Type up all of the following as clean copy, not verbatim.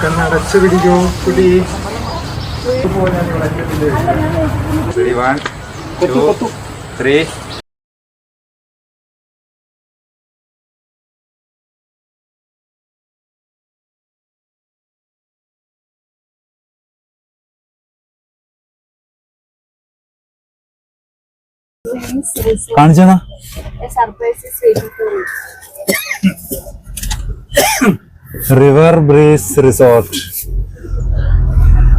കണ്ണടച്ച് പിടിക്കൂ കുടി. 1 2 3. കാണിച്ചാ റിവർ ബ്രീസ് റിസോർട്ട്.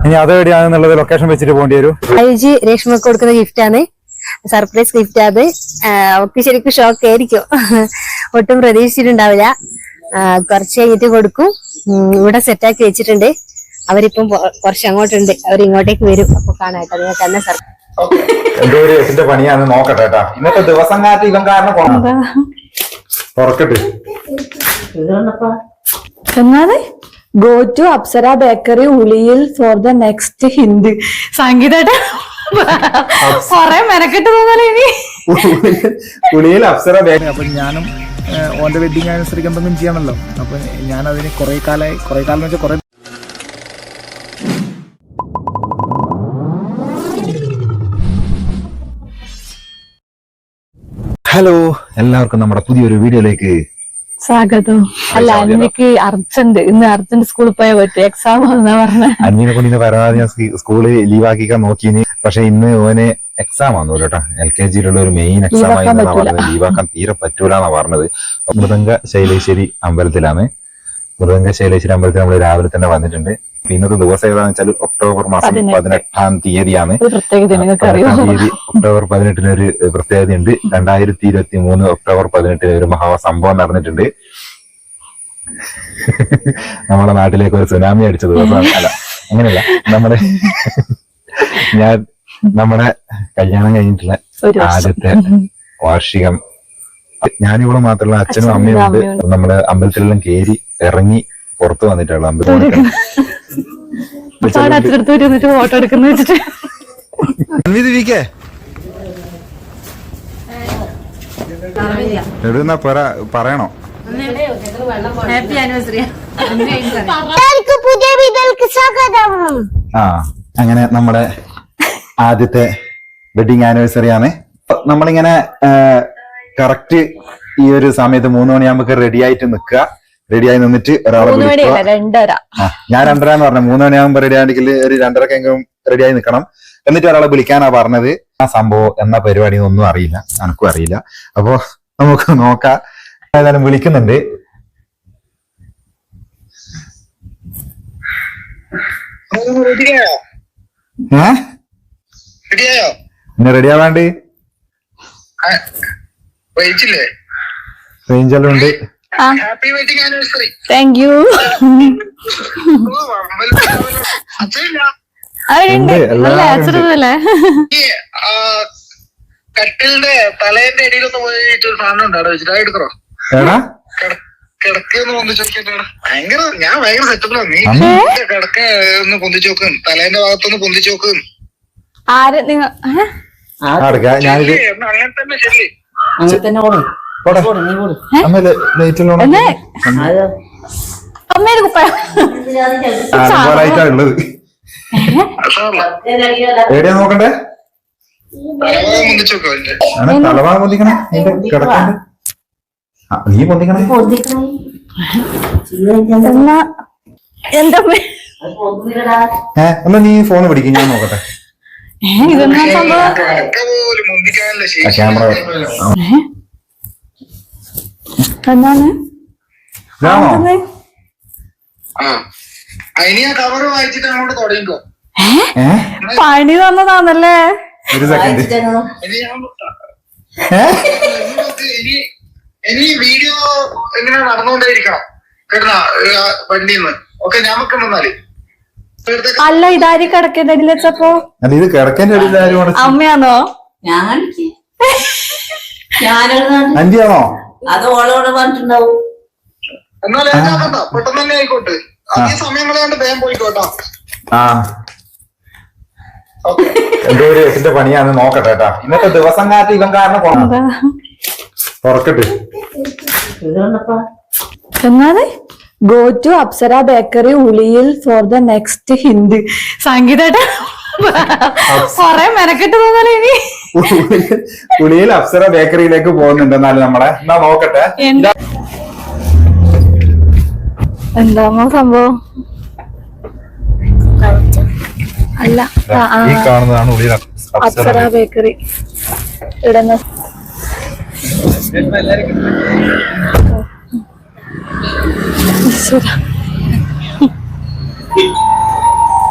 ഇനി അതെവിടെയാണെന്നുള്ളത് ലൊക്കേഷൻ വെച്ചിട്ട് പോകേണ്ടി വരും. രേഷ്മക്ക് കൊടുക്കുന്ന ഗിഫ്റ്റ് ആണ്, സർപ്രൈസ് ഗിഫ്റ്റ്. അത് അവർക്ക് ശരിക്കും ഷോക്ക് ആയിരിക്കും, ഒട്ടും പ്രതീക്ഷിച്ചിട്ടുണ്ടാവില്ല. കുറച്ച് കഴിഞ്ഞിട്ട് കൊടുക്കും. ഇവിടെ സെറ്റാക്കി വെച്ചിട്ടുണ്ട്. അവരിപ്പം കുറച്ച് അങ്ങോട്ടുണ്ട്, അവരിങ്ങോട്ടേക്ക് വരും. അപ്പൊ കാണാട്ടോ നിങ്ങൾക്ക് തന്നെ എന്തോ ഒരു എട്ടിന്റെ പണിയാണ്. നോക്കട്ടെ കേട്ടാ, ഇന്നത്തെ ദിവസം കാറ്റ് ഇവൻ കാരണം തുറക്കട്ടെ. എന്നാണ് ഗോ ടു അപ്സര ബേക്കറി ഉളിയിൽ ഫോർ ദ നെക്സ്റ്റ് ഹിന്ദി. സംഗീതേട്ട കൊറേ മെനക്കെട്ട് തോന്നല ഇനി ഉളിയിൽ അപ്സര ബേക്കറി. അപ്പൊ ഞാനും ഓന്റെ വെഡിങ് ആനിവേഴ്സറിക്ക് എന്തെങ്കിലും ചെയ്യണല്ലോ. അപ്പൊ ഞാൻ അതിന് കുറെ കാലം എന്ന് വെച്ചാൽ കുറെ. ഹലോ, എല്ലാവർക്കും നമ്മുടെ പുതിയൊരു വീഡിയോയിലേക്ക് സ്വാഗതം. അല്ല, എനിക്ക് അർജന്റ് ഇന്ന് അർജന്റ് സ്കൂളിൽ പോയാൽ പറ്റും, എക്സാം എന്നാ പറഞ്ഞ. അന്മീനെ കൊണ്ട് ഇന്ന് പരമാവധി ഞാൻ സ്കൂള് ലീവാക്കിക്കാൻ നോക്കിനി. പക്ഷെ ഇന്ന് ഓന് എക്സാം ആണെന്നു കേട്ടോ. LKG-ലുള്ള ഒരു മെയിൻ എക്സാം ആയി പറഞ്ഞത്. ലീവാക്കാൻ തീരെ പറ്റൂലെന്നാ പറഞ്ഞത്. മൃദംഗ ശൈലേശ്വരി അമ്പലത്തിലാണ്. മൃദംഗ ശൈലേശ്വരി അമ്പലത്തിൽ നമ്മൾ രാവിലെ തന്നെ വന്നിട്ടുണ്ട്. ഇന്നത്തെ ദിവസം ഏതാണെന്ന് വെച്ചാൽ ഒക്ടോബർ മാസം 18-ാം തീയതിയാണ്. ഒക്ടോബർ 18-ന് ഒരു പ്രത്യേകതയുണ്ട്. 2023 ഒക്ടോബർ 18-ന് ഒരു മഹാസംഭവം നടന്നിട്ടുണ്ട്. നമ്മുടെ നാട്ടിലേക്ക് ഒരു സുനാമി അടിച്ച ദിവസമാണ്. അല്ല, അങ്ങനെയല്ല, നമ്മുടെ കല്യാണം കഴിഞ്ഞിട്ടുള്ള ആദ്യത്തെ വാർഷികം. ഞാനിവിടെ മാത്രമല്ല, അച്ഛനും അമ്മയും ഉണ്ട്. നമ്മുടെ അമ്പലത്തിലെല്ലാം കയറി ഇറങ്ങി പുറത്തു വന്നിട്ടുള്ള അമ്പലത്തിൽ ഫോട്ടോ എടുക്കുന്ന വെച്ചിട്ട് പറയണോ? Happy anniversary. ആ, അങ്ങനെ നമ്മുടെ ആദ്യത്തെ വെഡിങ് ആനിവേഴ്സറി ആണ്. നമ്മളിങ്ങനെ കറക്റ്റ് ഈ ഒരു സമയത്ത് 3 മണിയാകുമ്പോ റെഡി ആയി നിന്നിട്ട് ഒരാളെ വിളിക്കുക. ഞാൻ 2:30 എന്ന് പറഞ്ഞു. 3 മണിയാകുമ്പോ റെഡി ആണെങ്കിൽ ഒരു 2:30 റെഡി ആയി നിൽക്കണം. എന്നിട്ട് ഒരാളെ വിളിക്കാനാ പറഞ്ഞത്. ആ സംഭവം എന്നാ പരിപാടി ഒന്നും അറിയില്ല, എനക്കും അറിയില്ല. അപ്പൊ നമുക്ക് നോക്കാം. ഏതായാലും വിളിക്കുന്നുണ്ട്. പിന്നെ റെഡി ആവാണ്ട് റേഞ്ചെല്ലാം ഉണ്ട്. Happy wedding anniversary. Thank you. കട്ടിലിന്റെ തലേന്റെ അടിയിലൊന്ന് പോയിട്ട് ഒരു സാധനം ഉണ്ടാടോ വെച്ചിട്ട് എടുക്കണോ? കിടക്കൊന്ന് പൊന്തിച്ച് നോക്കിട്ടാ. ഞാൻ ഭയങ്കര സെറ്റപ്പിലാണ്. നീ കിടക്ക ഒന്ന് പൊന്തിച്ച് നോക്കും, തലേന്റെ ഭാഗത്തൊന്ന് പൊന്തിച്ച് നോക്കും. അങ്ങനെ തന്നെ ശരി. എവിടെയാ നോക്കണ്ടേ? തലഭാഗ പൊന്തിക്കണേ. കിടക്കണ്ടേ? നീ പൊന്തിക്കണേ. എന്നാ നീ ഫോണ് പിടിക്കും, ഞാൻ നോക്കട്ടെ. ക്യാമറ എന്നാണ് പണി തന്നതാണല്ലേ. ഒരു സെക്കൻഡ്. ഇനി വീഡിയോ എങ്ങനെ നടന്നുകൊണ്ടേയിരിക്കണം കേട്ടോ വണ്ടിന്ന്. ഓക്കെ, ഞാൻ വെക്കുന്നാല്. അല്ല, ഇതാരി കിടക്കേണ്ട അടിയിൽ വെച്ചപ്പോ? ഇത് കിടക്കേണ്ട അടിയിൽ അമ്മയാണോ? ആന്റിയാണോ? അത് ഓളോട് പറഞ്ഞിട്ടുണ്ടാവും. എന്നാലും പെട്ടെന്ന് തന്നെ ആയിക്കോട്ടെ. ഈ സമയങ്ങളാണ്ട് വേഗം പോയിക്കോട്ടോ. ആ, എന്തോ ഒരു എട്ടിന്റെ പണിയാണ്. നോക്കട്ടെ കേട്ടാ, ഇന്നത്തെ ദിവസം കാറ്റ് ഇവൻ കാരണം തുറക്കട്ടെ. എന്നാണ് ഗോ ടു അപ്സര ബേക്കറി ഉളിയിൽ ഫോർ ദ നെക്സ്റ്റ് ഹിന്ദി. സംഗീതേട്ട കൊറേ മെനക്കെട്ട് തോന്നല ഇനി. പുളിയിൽ അപ്സര ബേക്കറിയിലേക്ക് പോകുന്നുണ്ട്. എന്നാലും നമ്മളെ എന്നാ നോക്കട്ടെ. എന്താ സംഭവം? അല്ല, ഈ കാണുന്നതാണ് ഉളിയിൽ അപ്സര ബേക്കറി. ഇടുന്ന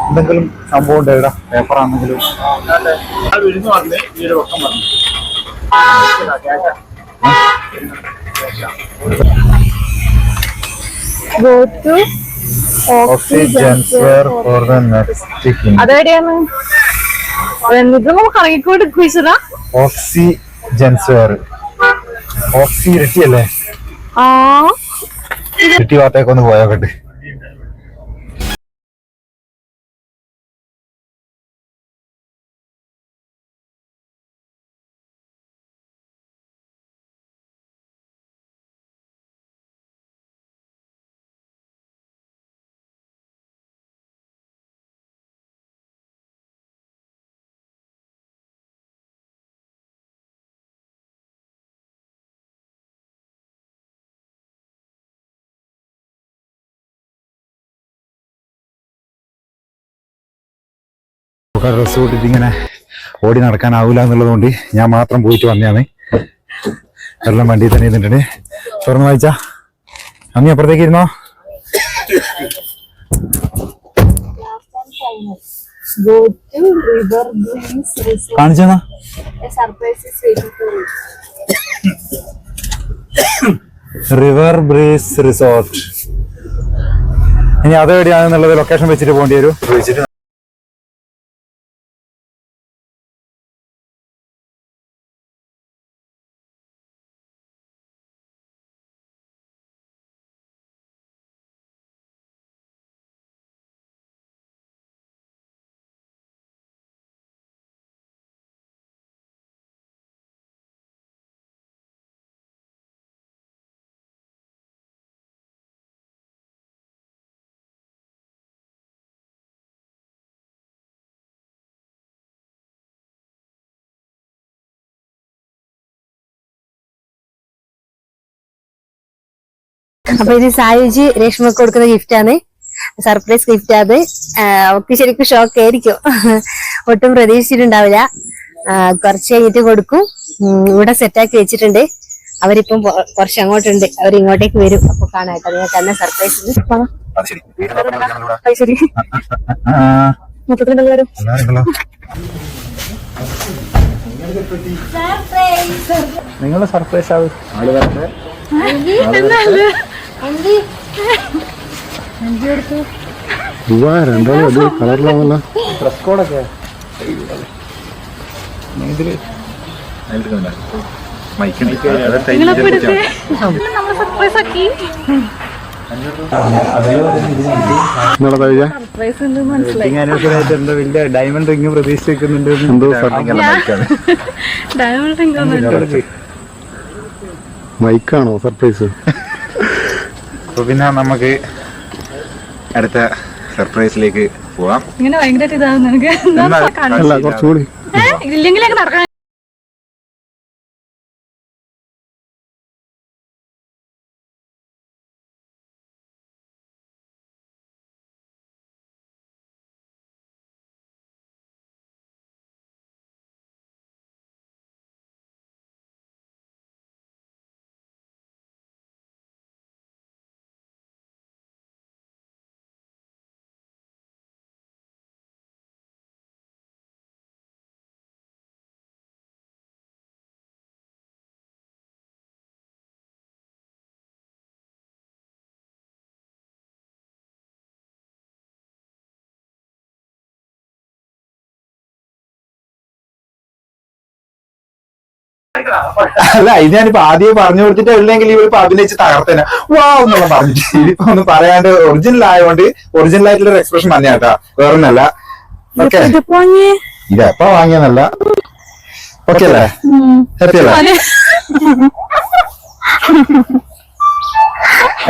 എന്തെങ്കിലും സംഭവം ഉണ്ട് ഇവിടെ? പേപ്പർ ആണെങ്കിലും ഗോ ടു അതെവിടെയാണ്? എന്നിട്ട് നമുക്ക് ഇറങ്ങിക്കൊണ്ട് കുയിച്ചതാ. ഓക്സിജൻസ്വെയർ. ഓക്സി ഇരട്ടിയല്ലേ? ആ ഇരട്ടി ഭാഗത്തേക്കൊന്ന് പോയോക്കട്ടെ. ഡ്രസ് കൂട്ടിട്ട് ഇങ്ങനെ ഓടി നടക്കാനാവൂല എന്നുള്ളത് കൊണ്ട് ഞാൻ മാത്രം പോയിട്ട് വന്നതാണ്. വെള്ളം വണ്ടി തന്നെ ഇരുന്നിട്ടുണ്ട്. തുറന്നു വായിച്ചാ അമ്മി അപ്പുറത്തേക്ക് ഇരുന്നോ. കാണിച്ചെന്നാ റിവർ ബ്രീസ് റിസോർട്ട്. ഇനി അതെവിടെയാണെന്നുള്ളത് ലൊക്കേഷൻ വെച്ചിട്ട് പോകേണ്ടി വരും. വെച്ചിട്ട് അപ്പൊ ഇത് സായുജി രേഷ്മക്ക് കൊടുക്കുന്ന ഗിഫ്റ്റാണ്. സർപ്രൈസ് ഗിഫ്റ്റ് അത്. അവർക്ക് ശരിക്കും ഷോക്ക് ആയിരിക്കും. ഒട്ടും പ്രതീക്ഷിച്ചിട്ടുണ്ടാവില്ല. കുറച്ച് കഴിഞ്ഞിട്ട് കൊടുക്കും. ഇവിടെ സെറ്റാക്കി വെച്ചിട്ടുണ്ട്. അവരിപ്പം കുറച്ച് അങ്ങോട്ടുണ്ട്. അവർ ഇങ്ങോട്ടേക്ക് വരും. അപ്പൊ കാണാട്ടോ നിങ്ങൾക്ക് തന്നെ സർപ്രൈസ്. ശരി മൊത്തത്തിലുള്ളവരും നിങ്ങളെ സർപ്രൈസ് ആവും. കളറിലാണല്ലോ ഡ്രസ് കോഡൊക്കെ എന്തോ വലിയ ഡയമണ്ട് റിംഗ് പ്രതീക്ഷിച്ച് വെക്കുന്നുണ്ട്. എന്തോ ഡയമണ്ട് റിംഗ് മൈക്കാണോ സർപ്രൈസ്? അപ്പൊ പിന്നെ നമുക്ക് അടുത്ത സർപ്രൈസിലേക്ക് പോവാം. ഇങ്ങനെ ഭയങ്കരമായിട്ട് ഇതാവും നിനക്ക്. കുറച്ചുകൂടി ഇല്ലെങ്കിലൊക്കെ നടക്കാൻ. അല്ല, ഇത് ഞാനിപ്പോ ആദ്യം പറഞ്ഞു കൊടുത്തിട്ട് ഇല്ലെങ്കിൽ ഇവരിപ്പോ അഭിനയിച്ച് തകർത്തേനെ വാ എന്നുള്ള പറഞ്ഞിട്ട് ഇതിപ്പോ ഒന്ന് പറയാണ്ട് ഒറിജിനൽ ആയതുകൊണ്ട് ഒറിജിനൽ ആയിട്ടുള്ള ഒരു എക്സ്പ്രഷൻ തന്നെയാട്ടാ, വേറൊന്നല്ല. ഓക്കെ, ഇത് എപ്പ വാങ്ങിയെന്നല്ല. ഓക്കെ അല്ലേ? ഹാപ്പി അല്ലേ?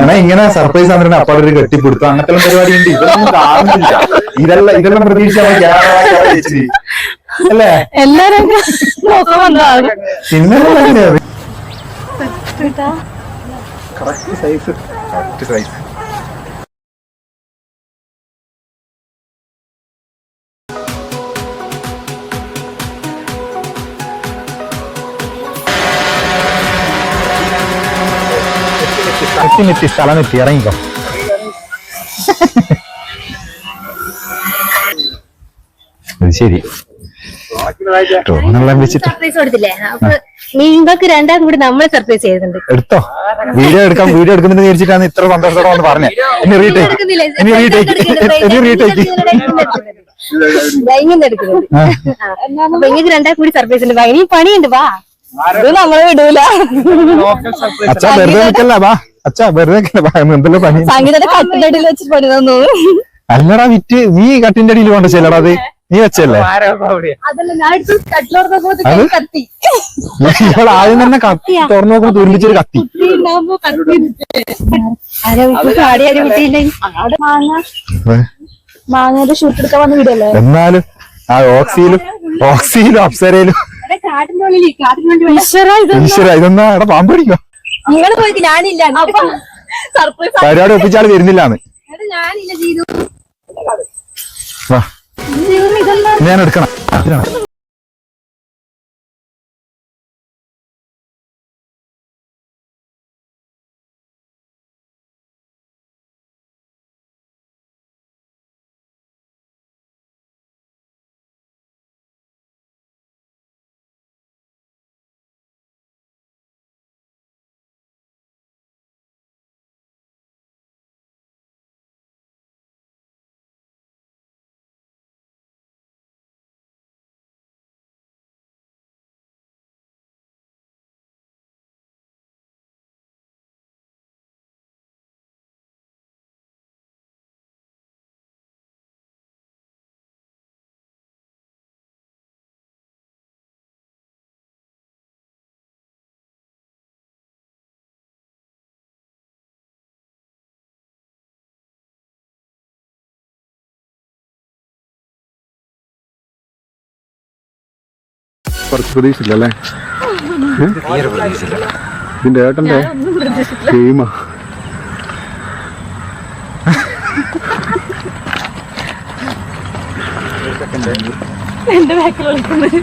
എന്നാ ഇങ്ങനെ സർപ്രൈസ് ആണെന്ന് അപ്പോൾ ഒരു കെട്ടിപ്പിടുത്തം അങ്ങനത്തെ പരിപാടി ഉണ്ട്. ഇതൊന്നും കാണുന്നില്ല. ഇതെല്ലാം പ്രതീക്ഷ അല്ലേ? എല്ലാരും നോക്കാൻ വന്നതാണ്. പിന്നെ കേട്ടാ കറക്റ്റ് സൈസ് എത്തി സ്ഥലം എത്തി ഇറങ്ങിക്കോ. അത് ശരി ഡ്രോണെല്ലാം വെച്ചിട്ട് സർപ്രൈസ് കൊടുത്തില്ലേ? അപ്പൊ നിങ്ങൾക്ക് രണ്ടാം കൂടി നമ്മളെ സർപ്രൈസ് ചെയ്തിട്ടുണ്ട്. എടുത്തോ. വീഡിയോ എടുക്കുന്നുണ്ട് വിചാരിച്ചിട്ടാണ് ഇത്ര സന്തോഷത്തോടെ വന്ന് പറഞ്ഞേ. ഇനി റീടേക്ക് എടുക്കുന്നുണ്ട്. അപ്പൊ നിങ്ങൾക്ക് രണ്ടാം കൂടി സർപ്രൈസ് ഉണ്ട്. ഇനി പണിയുണ്ട്. വാ, ഇത് നമ്മളെ വിടൂല. അച്ഛാ വെറുതെ നിൽക്കല്ല. വാ അച്ഛാ വെറുതെ നിൽക്കല്ല. എന്തെല്ലാം പണി? സംഗീതയുടെ കട്ടിന്റെ അടിയിൽ വെച്ചിട്ട് പണി തന്നു. അല്ലടാ വിറ്റ് നീ കട്ടിന്റെ അടിയിൽ കൊണ്ട് ചെല്ലടാ. അത് നീ വെച്ചല്ലേ? അതല്ല, ഞാൻ കട്ടിലോർന്നപ്പോ കത്തി ഇപ്പോൾ ആദ്യം തന്നെ കത്തി തുറന്നു നോക്കുമ്പോ തുരുമ്പിച്ചൊരു കത്തി. മാങ്ങയുടെ ഷൂട്ട് എടുക്കാൻ വന്ന വീടല്ലേ? എന്നാലും ആ ഓക്സിയിലും അപ്സരയിലും ഇതൊന്നാ എടാ പാമ്പ് പിടിക്കോ. നിങ്ങൾ പോയിട്ട് ഞാനില്ല. സർപ്രൈസ് പരിപാടി ഒപ്പിച്ചാൽ വരുന്നില്ലാന്ന്. ഞാനില്ല ചെയ്തു. വാ ഞാൻ എടുക്കണം. കുറച്ച് പ്രതീക്ഷില്ലല്ലേ? ഇതിന്റെ ഏട്ടന്റെ ടീമാ. എന്റെ ബാക്കിൽ വിളിക്കുന്നത്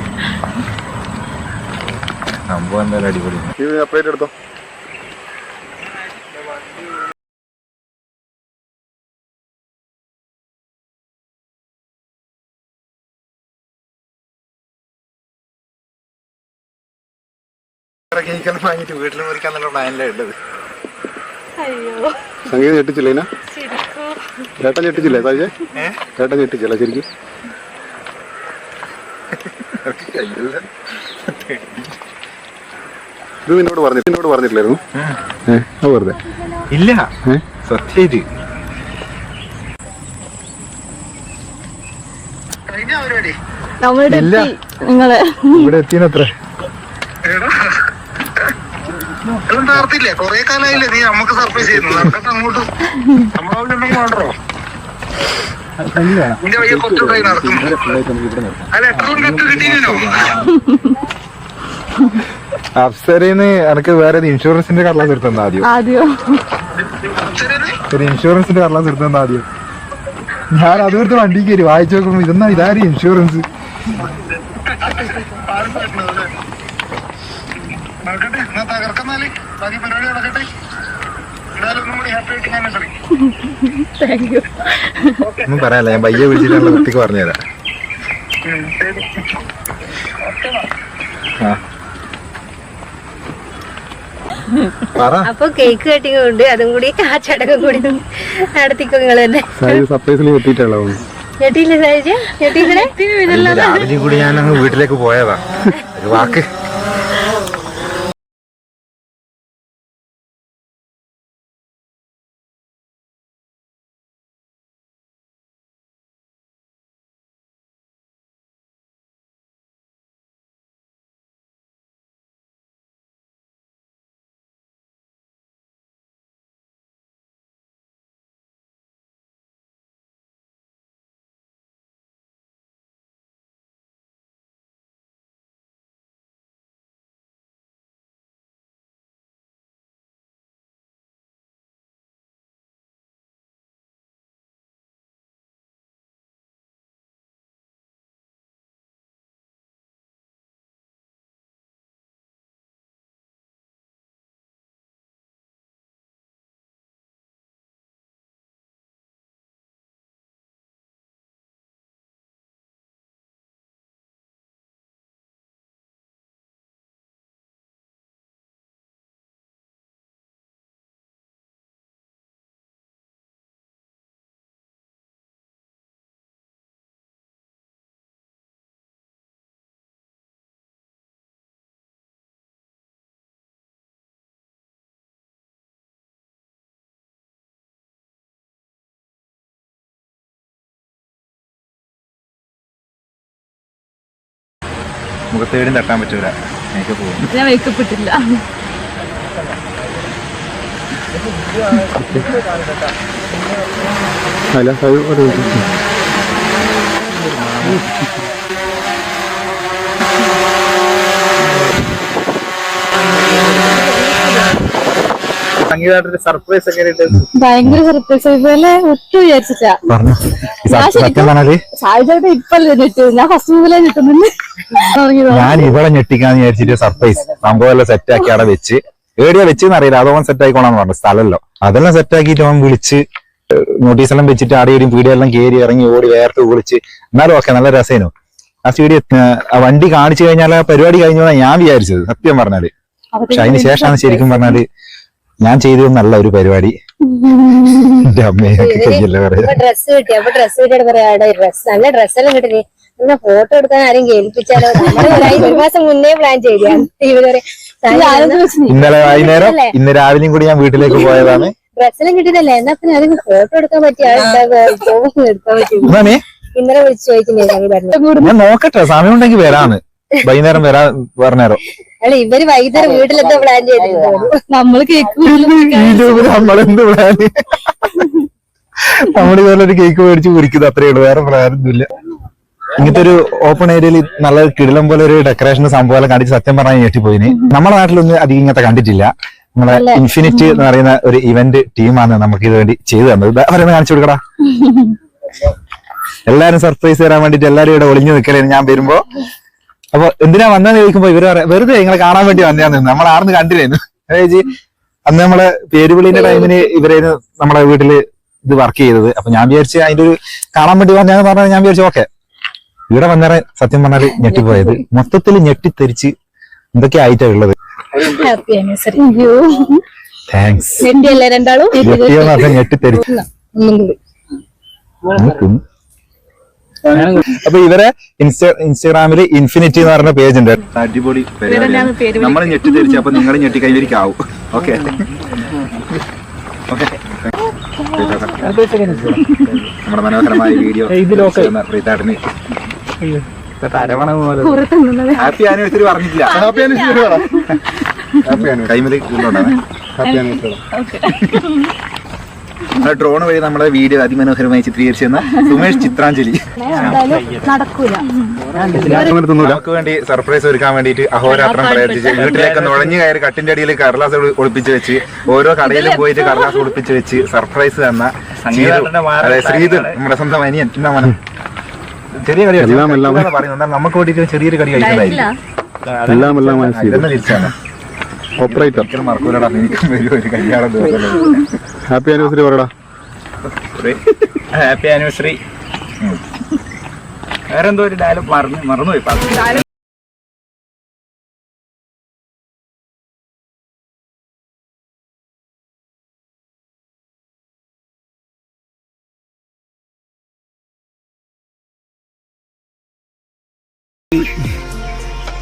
സംഭവം എന്തായാലും അടിപൊളി. അപ്ഡേറ്റ് എടുത്തോ. വാങ്ങിട്ട് വീട്ടിൽ മുറിക്കാന്നുള്ള പ്ലാനിലാണ് ഉള്ളത്. സംഗീത ഞെട്ടിച്ചില്ല? ചേട്ടൻ ഞെട്ടിച്ചില്ലേ? സാജേ ചേട്ടൻ ഞെട്ടിച്ചല്ല ശരിക്കും? ഇത് നിന്നോട് പറഞ്ഞിട്ടില്ലായിരുന്നു? വെറുതെ ഇല്ല സത്യായിട്ട് നിങ്ങള് ഇവിടെ എത്തിയത്ര താർത്തില്ലേ? കൊറേ കാലായില്ലേ നീ നമുക്ക് സർപ്രൈസ് ചെയ്യുന്നു. അങ്ങോട്ട് നമ്മളോ നിന്റെ വയ്യ കുറച്ചുകൂടെ നടക്കും. അല്ല എത്ര കട്ട് കിട്ടിയോ? അപ്സരന്ന് എനക്ക് വേറെ ഇൻഷുറൻസിന്റെ കടലാസ് എടുത്തന്ന ആദ്യം ഒരു ഇൻഷുറൻസിന്റെ കടലാസ് എടുത്തന്ന ആദ്യം. ഞാൻ അതുകൊണ്ട് വണ്ടി കയറി വായിച്ചു നോക്കുമ്പോ ഇതാരും ഇൻഷുറൻസ്. നടക്കട്ടെ എന്നാ തകർക്കുന്നാല് ബാക്കി പരിപാടി നടക്കട്ടെ. എന്തായാലും ഒന്നും കൂടി ഹാപ്പി ആയിട്ട് ഞാൻ ശ്രമിക്കും. ഒന്നും പറയാല്ല, ഞാൻ പയ്യെ വിളിച്ചിട്ടുള്ള വൃത്തിക്ക് പറഞ്ഞുതരാം. അപ്പൊ കേക്ക് കട്ടിങ് ഉണ്ട്, അതും കൂടി ആ ചടങ്ങും കൂടി നടത്തിക്കോ നിങ്ങൾ തന്നെ. സർപ്രൈസിൽ എത്തിയിട്ടുള്ളൂ. ഞെട്ടിയില്ലേ സായിജ? ഞെട്ടിയില്ലേ? രാവിലെ കൂടി ഞാൻ അങ്ങ് വീട്ടിലേക്ക് പോയതാ. ഒരു വാക്ക് മുഖത്തേടും തട്ടാൻ പറ്റൂല, മേക്കപ്പ് പോകും. ഞാൻ മേക്കപ്പ് ഇട്ടില്ല. സംഗീതത്തിന്റെ സർപ്രൈസ് ഒക്കെ ഭയങ്കര സർപ്രൈസ് പോലെ ഒട്ടും വിചാരിച്ചില്ല. പറഞ്ഞു സത്യം പറഞ്ഞാല് സാഹചര്യം ഇപ്പല്ലേ ഞെട്ടു, ഞാൻ ഫസ്റ്റ് മുതലേ ഞെട്ടുന്നുണ്ട്. ഞാൻ ഇവിടെ ഞെട്ടിക്കാന്ന് വിചാരിച്ചിട്ട് സർപ്രൈസ് സംഭവം എല്ലാം സെറ്റാക്കി അവിടെ വെച്ച് ഏടിയാ വെച്ചെന്ന് അറിയില്ല, അതോളം സെറ്റ് ആയിക്കോളാന്ന് പറഞ്ഞു. സ്ഥലമല്ലോ അതെല്ലാം സെറ്റാക്കിയിട്ട് അവൻ വിളിച്ച് നോട്ടീസെല്ലാം വെച്ചിട്ട് ആടെയും പീടിയെല്ലാം കയറി ഇറങ്ങി ഓടി വേർത്ത് വിളിച്ച്. എന്നാലും ഓക്കെ, നല്ല രസേനു. ആ സ്റ്റേഡിയം വണ്ടി കാണിച്ചു കഴിഞ്ഞാൽ ആ പരിപാടി കഴിഞ്ഞു ഞാൻ വിചാരിച്ചത് സത്യം പറഞ്ഞാല്. പക്ഷെ അതിന് ശേഷമാണ് ശരിക്കും പറഞ്ഞാല് ഞാൻ ചെയ്തതൊന്നല്ല ഒരു പരിപാടി. എന്റെ അമ്മയൊക്കെ കയ്യല്ലേ പറയാ. ഡ്രസ്സ് കിട്ടി, അപ്പൊ ഡ്രസ്സ് കിട്ടിയിട്ട് പറയാ ഡ്രസ് നല്ല ഡ്രസ്സെല്ലാം കിട്ടി, എന്നാ ഫോട്ടോ എടുക്കാൻ ആരും കേൾപ്പിച്ചാലോ. ഒരു മാസം മുന്നേ പ്ലാൻ ചെയ്താണ് ഇവര്. ഇന്നലെ വൈകുന്നേരം ഇന്ന് രാവിലെയും കൂടി ഞാൻ വീട്ടിലേക്ക് പോയതാണ്. ഡ്രസ്സെല്ലാം കിട്ടിയിട്ടല്ലേ, എന്നാ പിന്നെ അതിന് ഫോട്ടോ എടുക്കാൻ പറ്റിയ എടുക്കാൻ പറ്റും. ഇന്നലെ വിളിച്ചു ചോദിക്കുന്നേ ഞാൻ നോക്കട്ടെ, സമയം ഉണ്ടെങ്കിൽ വരാന്ന്. വൈകുന്നേരം വരാ പറഞ്ഞേരോ. അല്ല ഇവര് വൈകുന്നേരം വീട്ടിലെന്തോ പ്ലാൻ ചെയ്തിട്ടുണ്ടാവും. നമ്മള് കേക്ക് നമ്മളെന്ത് പ്ലാന്? നമ്മളിതുപോലെ ഒരു കേക്ക് മേടിച്ച് കുറിക്കുന്നത് അത്രേ ഉള്ളൂ, വേറെ പ്ലാനൊന്നുമില്ല. ഇങ്ങനത്തെ ഒരു ഓപ്പൺ ഏരിയയിൽ നല്ല കിടിലം പോലെ ഒരു ഡെക്കറേഷൻ സംഭവം കണ്ടിട്ട് സത്യം പറഞ്ഞാൽ ഞെട്ടിപ്പോയിന്. നമ്മുടെ നാട്ടിലൊന്നും അധികം ഇങ്ങനത്തെ കണ്ടിട്ടില്ല. നമ്മളെ ഇൻഫിനിറ്റി എന്ന് പറയുന്ന ഒരു ഇവന്റ് ടീമാണ് നമുക്ക് ഇത് വേണ്ടി ചെയ്തു തന്നത്. അവരൊന്ന് കാണിച്ചു കൊടുക്കടാ. എല്ലാരും സർപ്രൈസ് തരാൻ വേണ്ടിട്ട് എല്ലാരും ഇവിടെ ഒളിഞ്ഞു നിൽക്കലേന് ഞാൻ വരുമ്പോ. അപ്പൊ എന്തിനാ വന്നതെന്ന് ചോദിക്കുമ്പോ ഇവര് പറയാം വെറുതെ നിങ്ങളെ കാണാൻ വേണ്ടി വന്നതാന്ന്. നമ്മൾ ആർന്ന് കണ്ടില്ലേന്ന് ചേച്ചി. അന്ന് നമ്മളെ പേരുവിളിന്റെ ടൈമിന് ഇവരെ നമ്മളെ വീട്ടില് ഇത് വർക്ക് ചെയ്തത്. അപ്പൊ ഞാൻ വിചാരിച്ച് അതിന്റെ ഒരു കാണാൻ വേണ്ടി വന്നതെന്ന് പറഞ്ഞാൽ ഞാൻ വിചാരിച്ചു ഓക്കെ. ഇവിടെ വന്നേറെ സത്യം പറഞ്ഞാല് ഞെട്ടിപ്പോയത്, മൊത്തത്തിൽ ഞെട്ടിത്തെരിച്ച് എന്തൊക്കെ ആയിട്ടാ ഉള്ളത്. താങ്ക്സ്. രണ്ടാളും ഞെട്ടിയെന്ന് പറഞ്ഞാൽ ഞെട്ടിത്തെരിച്ച്. അപ്പൊ ഇവരെ ഇൻസ്റ്റാഗ്രാമില് ഇൻഫിനിറ്റി എന്ന് പറഞ്ഞ പേജ് ഉണ്ട്. അടിപൊളി പരിപാടിയാണ്. നമ്മൾ ഞെട്ടിത്തെരിച്ച് അപ്പൊ നിങ്ങൾ ഞെട്ടി കൈവരിക്കാവും. Okay okay. നമ്മുടെ മനോഹരമായ വീഡിയോ പ്രീതാട്ടിന് ഹാപ്പി ആനിവേഴ്സറി പറഞ്ഞിട്ടില്ല. ഹാപ്പി ആനിവേഴ്സറി ടൈമിൽ ഹാപ്പി ആനിവേഴ്സറി. ഡ്രോൺ വഴി നമ്മളെ വീഡിയോ അതിമനോഹരമായി ചിത്രീകരിച്ചെന്ന സുമേഷ് ചിത്രാഞ്ജലി. നമുക്ക് വേണ്ടി സർപ്രൈസ് ഒരുക്കാൻ വേണ്ടിയിട്ട് അഹോരാത്രം പ്രയത്നിച്ച് വീട്ടിലേക്ക് നുഴഞ്ഞു കയറി കട്ടിന്റെ അടിയിൽ കടലാസ് ഒളിപ്പിച്ച് വെച്ച് ഓരോ കടയിലും പോയിട്ട് കടലാസ് ഒളിപ്പിച്ച് വെച്ച് സർപ്രൈസ് തന്ന ശ്രീധർ, നമ്മുടെ സ്വന്തം അനിയൻ. എന്താ മനം ചെറിയ കടി പറയുന്നത് നമുക്ക് വേണ്ടിയിട്ട് ചെറിയൊരു കടി കഴിക്കുന്നതായിരിക്കും. തിരിച്ചാണ് ഓപ്പറേറ്റർ മറക്കൂലടാ. എനിക്കും വരും ഒരു കല്യാണം ദിവസം. ഹാപ്പി ആനിവേഴ്സറി പറയടാ. Happy anniversary. വേറെന്തോ ഒരു ഡയലോഗ് മറന്നുപോയി.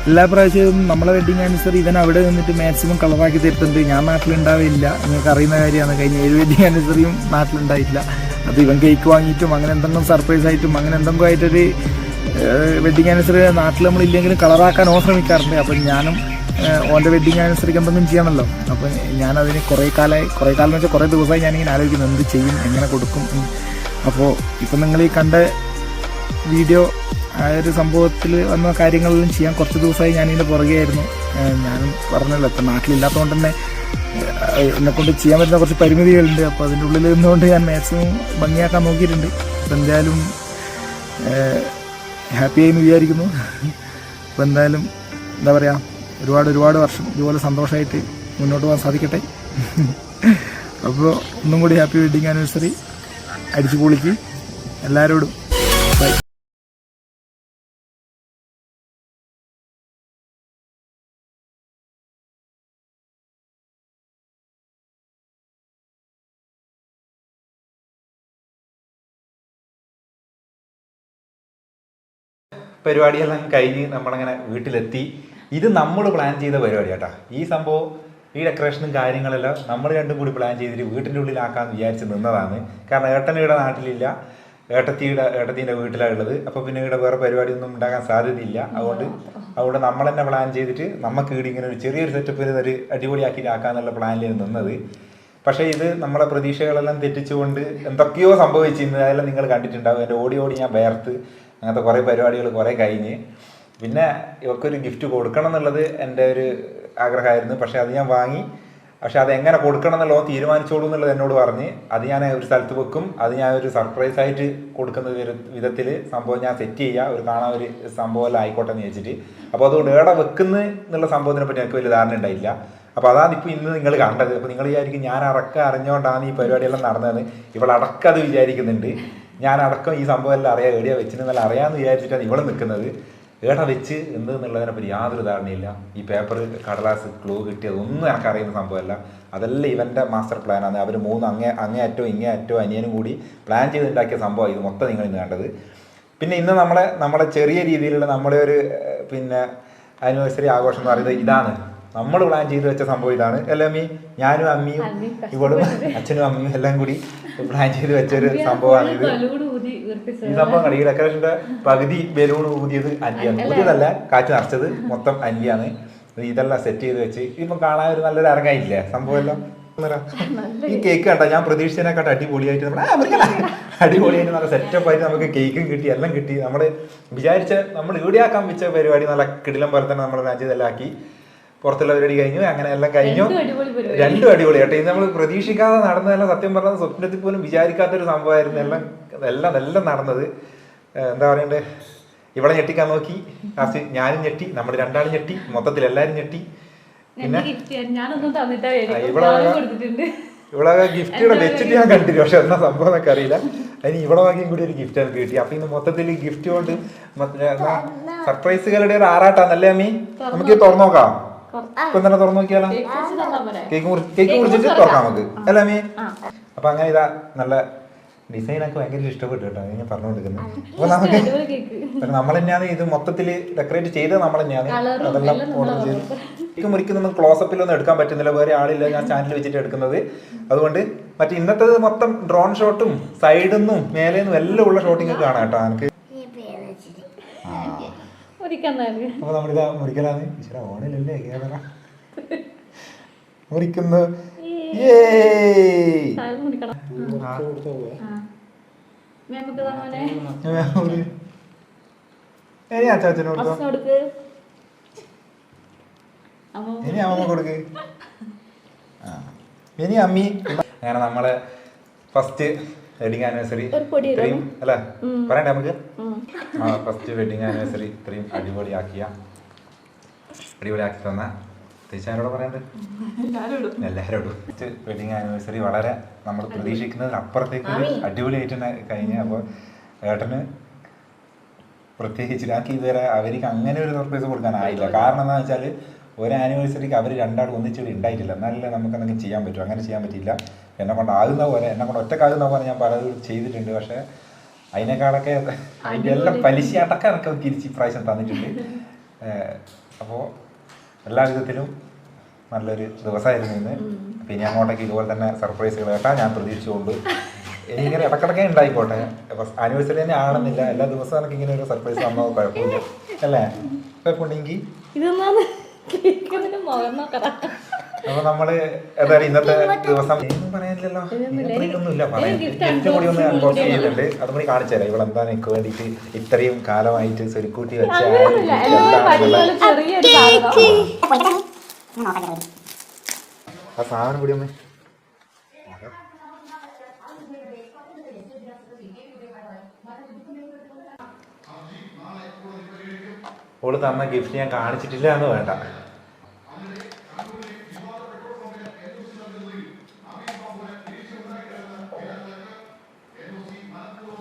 എല്ലാ പ്രാവശ്യവും നമ്മളെ വെഡിങ് ആനിവേഴ്സറി ഇവൻ അവിടെ നിന്നിട്ട് മാക്സിമം കളറാക്കി തരുന്നുണ്ട്. ഞാൻ നാട്ടിലുണ്ടാവില്ല, നിങ്ങൾക്ക് അറിയുന്ന കാര്യമാണ്. കഴിഞ്ഞ 7 വെഡിങ് ആനിവേഴ്സറിയും നാട്ടിലുണ്ടായിട്ടില്ല. അത് ഇവൻ കേക്ക് വാങ്ങിയിട്ടും അങ്ങനെ എന്തെങ്കിലും സർപ്രൈസ് ആയിട്ടും അങ്ങനെ എന്തെങ്കിലും ആയിട്ടൊരു വെഡിങ് ആനിവേഴ്സറി നാട്ടിൽ നമ്മളില്ലെങ്കിലും കളറാക്കാൻ ഓൻ ശ്രമിക്കാറുണ്ട്. അപ്പം ഞാനും ഓൻ്റെ വെഡിങ് ആനിവേഴ്സറിക്ക് എന്തെങ്കിലും ചെയ്യണമല്ലോ. അപ്പം ഞാനതിന് കുറേ കാലം എന്ന് വെച്ചാൽ കുറേ ദിവസമായി ഞാനിങ്ങനെ ആലോചിക്കുന്നു എന്ത് ചെയ്യും, എങ്ങനെ കൊടുക്കും. അപ്പോൾ ഇപ്പം നിങ്ങൾ ഈ കണ്ട വീഡിയോ ആ ഒരു സംഭവത്തിൽ വന്ന കാര്യങ്ങളെല്ലാം ചെയ്യാൻ കുറച്ച് ദിവസമായി ഞാനിതിൻ്റെ പുറകെയായിരുന്നു. ഞാനും പറഞ്ഞല്ലോ ഇപ്പം നാട്ടിലില്ലാത്തതുകൊണ്ട് തന്നെ എന്നെക്കൊണ്ട് ചെയ്യാൻ പറ്റുന്ന കുറച്ച് പരിമിതികളുണ്ട്. അപ്പോൾ അതിൻ്റെ ഉള്ളിൽ നിന്നുകൊണ്ട് ഞാൻ മാക്സിമം ഭംഗിയാക്കാൻ നോക്കിയിട്ടുണ്ട്. അപ്പോൾ എന്തായാലും ഹാപ്പിയായി എന്ന് വിചാരിക്കുന്നു. അപ്പോൾ എന്തായാലും എന്താ പറയുക, ഒരുപാട് വർഷം ഇതുപോലെ സന്തോഷമായിട്ട് മുന്നോട്ട് പോകാൻ സാധിക്കട്ടെ. അപ്പോൾ ഒന്നും കൂടി ഹാപ്പി വെഡിങ് ആനിവേഴ്സറി. അടിച്ചു പൊളിക്ക് എല്ലാവരോടും. ബൈ. പരിപാടിയെല്ലാം കഴിഞ്ഞ് നമ്മളങ്ങനെ വീട്ടിലെത്തി. ഇത് നമ്മൾ പ്ലാൻ ചെയ്ത പരിപാടി കേട്ടാ. ഈ സംഭവം ഈ ഡെക്കറേഷനും കാര്യങ്ങളെല്ലാം നമ്മൾ രണ്ടും കൂടി പ്ലാൻ ചെയ്തിട്ട് വീട്ടിൻ്റെ ഉള്ളിലാക്കാമെന്ന് വിചാരിച്ച് നിന്നതാണ്. കാരണം ഏട്ടൻ ഇവിടെ നാട്ടിലില്ല, ഏട്ടത്തിൻ്റെ വീട്ടിലാണ് ഉള്ളത്. അപ്പോൾ പിന്നെ ഇവിടെ വേറെ പരിപാടിയൊന്നും ഉണ്ടാകാൻ സാധ്യതയില്ല. അതുകൊണ്ട് നമ്മൾ തന്നെ പ്ലാൻ ചെയ്തിട്ട് നമുക്ക് ഇവിടെ ഇങ്ങനെ ഒരു ചെറിയൊരു സെറ്റപ്പിൽ ഒരു അടിപൊളിയാക്കിയിട്ടാക്കാന്നുള്ള പ്ലാനിലാണ് നിന്നത്. പക്ഷേ ഇത് നമ്മളെ പ്രതീക്ഷകളെല്ലാം തെറ്റിച്ചുകൊണ്ട് എന്തൊക്കെയോ സംഭവിച്ചിരുന്നു. അതെല്ലാം നിങ്ങൾ കണ്ടിട്ടുണ്ടാവും. എൻ്റെ ഓടി ഞാൻ വേർത്ത് അങ്ങനത്തെ കുറേ പരിപാടികൾ കുറേ കഴിഞ്ഞ്. പിന്നെ ഇവക്കൊരു ഗിഫ്റ്റ് കൊടുക്കണം എന്നുള്ളത് എൻ്റെ ഒരു ആഗ്രഹമായിരുന്നു. പക്ഷേ അത് ഞാൻ വാങ്ങി. പക്ഷെ അത് എങ്ങനെ കൊടുക്കണം എന്നുള്ളത് തീരുമാനിച്ചോളൂ എന്നുള്ളത് എന്നോട് പറഞ്ഞ് അത് ഞാൻ ഒരു സ്ഥലത്ത് വെക്കും. അത് ഞാൻ ഒരു സർപ്രൈസായിട്ട് കൊടുക്കുന്ന വിധത്തിൽ സംഭവം ഞാൻ സെറ്റ് ചെയ്യുക. ഒരു കാണാൻ ഒരു സംഭവമെല്ലാം ആയിക്കോട്ടെ എന്ന് വെച്ചിട്ട്. അപ്പോൾ അതുകൊണ്ട് ഏടെ വെക്കുന്ന എന്നുള്ള സംഭവത്തിനെ പറ്റി എനിക്ക് വലിയ ധാരണ ഉണ്ടായില്ല. അപ്പോൾ അതാണ് ഇപ്പോൾ ഇന്ന് നിങ്ങൾ കണ്ടത്. അപ്പോൾ നിങ്ങൾ വിചാരിക്കും ഞാൻ അറിഞ്ഞുകൊണ്ടാണ് ഈ പരിപാടിയെല്ലാം നടന്നത്. ഇവളടക്കം അത് വിചാരിക്കുന്നുണ്ട്. ഞാൻ അടക്കം ഈ സംഭവം എല്ലാം അറിയാം, എവിടെയാണ് വെച്ചിരുന്നെല്ലാം അറിയാമെന്ന് വിചാരിച്ചിട്ടാണ് ഇവിടെ നിൽക്കുന്നത്. ഏടെ വെച്ച് എന്തെന്നുള്ളതിനെപ്പറ്റി യാതൊരു ധാരണയില്ല. ഈ പേപ്പർ, കടലാസ്, ക്ലൂ കിട്ടിയതൊന്നും എനിക്കറിയുന്ന സംഭവമല്ല. അതെല്ലാം ഇവൻ്റെ മാസ്റ്റർ പ്ലാനാണ്. അവർ അങ്ങേ അറ്റവും ഇങ്ങേ അറ്റവും അനിയനും കൂടി പ്ലാൻ ചെയ്തുണ്ടാക്കിയ സംഭവം ഇത് മൊത്തം നിങ്ങൾ ഇന്ന് കണ്ടത്. പിന്നെ ഇന്ന് നമ്മളെ ചെറിയ രീതിയിലുള്ള നമ്മുടെ ഒരു പിന്നെ ആനിവേഴ്സറി ആഘോഷം എന്ന് പറയുന്നത് ഇതാണ്. നമ്മൾ പ്ലാൻ ചെയ്ത് വെച്ച സംഭവം ഇതാണ്. അല്ലേ അമ്മി? ഞാനും അമ്മിയും ഇവളും അച്ഛനും അമ്മയും എല്ലാം കൂടി പ്ലാൻ ചെയ്ത് വെച്ചൊരു സംഭവമാണ് ഇത്. ഈ സംഭവം ഈ ഡെക്കറേഷന്റെ പകുതി ബലൂൺ ഊതിയത് അന്റിയാണ്. ഊതിയതല്ല, കാറ്റ് നിറച്ചത് മൊത്തം അന്റിയാണ്. ഇതെല്ലാം സെറ്റ് ചെയ്ത് വെച്ച് ഇപ്പം കാണാൻ ഒരു നല്ലൊരു അരങ്ങായില്ലേ സംഭവം എല്ലാം. ഈ കേക്ക് കണ്ട ഞാൻ പ്രതീക്ഷിച്ചതിനെക്കാട്ട് അടിപൊളിയായിട്ട് അടിപൊളിയായിട്ട് നല്ല സെറ്റപ്പായിട്ട് നമുക്ക് കേക്കും കിട്ടി, എല്ലാം കിട്ടി. നമ്മൾ നമ്മൾ ഇവിടെയാക്കാൻ വെച്ച പരിപാടി നല്ല കിടിലം പോലെ തന്നെ നമ്മൾ രാജ്യത്തെല്ലാം ആക്കി. പുറത്തുള്ള പരിപാടി കഴിഞ്ഞു, അങ്ങനെ എല്ലാം കഴിഞ്ഞു. രണ്ടും അടിപൊളി കേട്ടോ. ഇത് നമ്മൾ പ്രതീക്ഷിക്കാതെ നടന്നതെല്ലാം സത്യം പറഞ്ഞാൽ സ്വപ്നത്തിൽ പോലും വിചാരിക്കാത്തൊരു സംഭവമായിരുന്നു. എല്ലാം നടന്നത്. എന്താ പറയണ്ടേ, ഇവിടെ ഞെട്ടിക്കാൻ നോക്കി, ലാസ്റ്റ് ഞാനും ഞെട്ടി, നമ്മൾ രണ്ടാളും ഞെട്ടി, മൊത്തത്തിൽ എല്ലാവരും ഞെട്ടി. പിന്നെ ഇവിടെ ഗിഫ്റ്റുകൾ വെച്ചിട്ട് ഞാൻ കണ്ടില്ല, പക്ഷെ എന്നാ സംഭവം എന്നൊക്കെ അറിയില്ല. അതിന് ഇവിടെ വാങ്ങിയും കൂടി ഒരു ഗിഫ്റ്റ് എനിക്ക് കിട്ടി. അപ്പൊ ഇന്ന് മൊത്തത്തിൽ ഗിഫ്റ്റ് കൊണ്ട് സർപ്രൈസുകളുടെ ഒരു ആറാട്ടാന്നല്ലേ അമ്മി? നമുക്ക് തുറന്നു നോക്കാം. ഇപ്പൊ തന്നെ തുറന്നു നോക്കിയാലോ? കേക്ക് മുറിച്ചിട്ട് തുറക്കാം നമുക്ക്, അല്ലേ അമ്മി? അപ്പൊ അങ്ങനെ ഇതാ നല്ല ഡിസൈനൊക്കെ ഭയങ്കര ഇഷ്ടപ്പെട്ടു കേട്ടോ. ഞാൻ പറഞ്ഞു കൊടുക്കുന്നത്. അപ്പൊ നമുക്ക് നമ്മൾ തന്നെയാണ് ഇത് മൊത്തത്തിൽ ഡെക്കറേറ്റ് ചെയ്തത്, നമ്മൾ തന്നെയാണ് അതെല്ലാം ഓർഡർ ചെയ്ത്. കേക്ക് മുറിക്കുന്നൊന്നും ക്ലോസപ്പിലൊന്നും എടുക്കാൻ പറ്റുന്നില്ല, വേറെ ആളില്ല, ഞാൻ ചാനൽ വെച്ചിട്ട് എടുക്കുന്നത്. അതുകൊണ്ട് മറ്റേ ഇന്നത്തേത് മൊത്തം ഡ്രോൺ ഷോട്ടും സൈഡിൽ നിന്നും മേലെ നിന്നും എല്ലാം ഉള്ള ഷോട്ടിങ് കാണാം കേട്ടോ എനിക്ക്. അപ്പൊ നമ്മളിതാ മുറിക്കലാണ്. ഈശ്വര ഓണിലല്ലേ കേരള മുറിക്കുന്നു. ഇനി അച്ചാച്ചന് കൊടുത്തോ, ഇനി അമ്മ കൊടുക്ക്. ഇനി അമ്മി. അങ്ങനെ നമ്മളെ ഫസ്റ്റ് വെഡിങ് ആനിവേഴ്സറി ഇത്രയും അല്ലേ പറയണ്ടേ നമുക്ക്? ഫസ്റ്റ് വെഡിങ് ആനിവേഴ്സറി ഇത്രയും അടിപൊളിയാക്കി തന്ന തീച്ചാരോട് പറയണ്ടേ? എല്ലാവരോടും. വെഡിങ് ആനിവേഴ്സറി വളരെ നമ്മൾ പ്രതീക്ഷിക്കുന്നത് അപ്പുറത്തേക്ക് അടിപൊളിയായിട്ട് കഴിഞ്ഞ്. അപ്പോൾ ഏട്ടന് പ്രത്യേകിച്ച് എനിക്ക് ഇതുവരെ അവർക്ക് അങ്ങനെ ഒരു സർപ്രൈസ് കൊടുക്കാനായില്ല. കാരണം എന്താണെന്ന് വെച്ചാൽ ഒരു ആനിവേഴ്സറിക്ക് അവർ രണ്ടാളും ഒന്നിച്ചിട്ട് ഉണ്ടായിട്ടില്ല. എന്നാലല്ലേ നമുക്ക് എന്തെങ്കിലും ചെയ്യാൻ പറ്റും. അങ്ങനെ ചെയ്യാൻ പറ്റില്ല. എന്നെ കൊണ്ടാകുന്ന പോലെ, എന്നെ കൊണ്ട് ഒറ്റക്കാകുന്ന പോലെ ഞാൻ പലതും ചെയ്തിട്ടുണ്ട്. പക്ഷേ അതിനേക്കാളൊക്കെ അതിൻ്റെ എല്ലാം പലിശ അടക്കം എനിക്ക് തിരിച്ച് ഇപ്രാവശ്യം തന്നിട്ടുണ്ട്. അപ്പോൾ എല്ലാ വിധത്തിലും നല്ലൊരു ദിവസമായിരുന്നു ഇന്ന്. പിന്നെ അങ്ങോട്ടേക്ക് ഇതുപോലെ തന്നെ സർപ്രൈസുകൾ കേട്ടാൽ ഞാൻ പ്രതീക്ഷിച്ചുകൊണ്ട് എനിക്കിങ്ങനെ ഇടക്കിടക്കേ ഉണ്ടായിക്കോട്ടെ. ആനിവേഴ്സറി തന്നെ ആണെന്നില്ല, എല്ലാ ദിവസവും എനിക്ക് ഇങ്ങനെ ഒരു സർപ്രൈസ് വന്നോ കുഴപ്പമില്ല, അല്ലേ? കുഴപ്പമുണ്ടെങ്കിൽ അപ്പൊ നമ്മള് ഏതായാലും ഇന്നത്തെ ദിവസം പറയാനില്ലല്ലോ, ഒന്നുമില്ല പറയാൻ. ഗിഫ്റ്റ് കൂടി ഒന്ന് അൺബോക്സ് ചെയ്തിട്ടുണ്ട്, അതും കൂടി കാണിച്ചു തരാം. ഇവളെന്താ എനിക്ക് വേണ്ടിയിട്ട് ഇത്രയും കാലമായിട്ട് സ്വരുക്കൂട്ടി വെച്ച ആ സാധനം കൂടി ഒന്ന്. ഓള് തന്ന ഗിഫ്റ്റ് ഞാൻ കാണിച്ചിട്ടില്ല എന്ന് വേണ്ട,